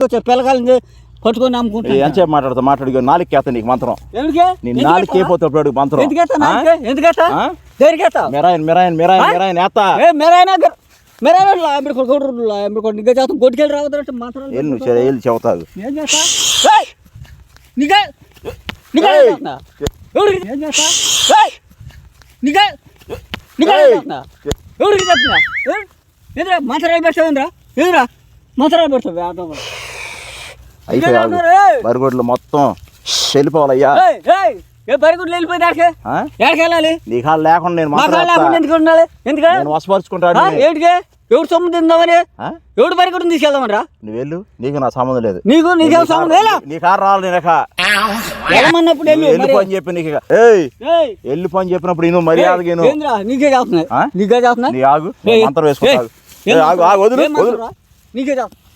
పిల్లకాయలు పట్టుకొని నమ్ముకుంటా ఎంతసేపు మాట్లాడుకో నాలుగు కేత నీకు మంత్రం నీ నాలుగు కేపోతాడు మంత్రం కొట్టుకెళ్ళి రావద్దంటే మాత్రం చెబుతావు మంత్రాలు పెడతావేంద్రా ఎదురా మంత్రాలు పెడతావు బరిగొడ్లు మొత్తం వెళ్ళిపోవాలయ్యా బరిగొడ్లు వెళ్ళిపోయి ఎక్కడికి వెళ్ళాలి నీ కాళ్ళు లేకుండా నేను వసపరుచుకుంటాను ఏంటికి ఎవడు సొమ్ము తిందామని ఎవడు బరిగొడ్డుని తీసుకెళ్దామరా నువ్వు వెళ్ళు నీకు నా సంబంధం లేదు నీకేం సంబంధం లేదా నీ కారు రావాలి వెళ్ళమన్నప్పుడు వెళ్ళి పని చెప్పి నీకు వెళ్ళి పని చెప్పినప్పుడు నేను మర్యాదగా నీకే చేస్తున్నాయి నీ ఆగు మంత్రం వేసుకుంటా ఆగు వదులు నీకే చేస్తున్నా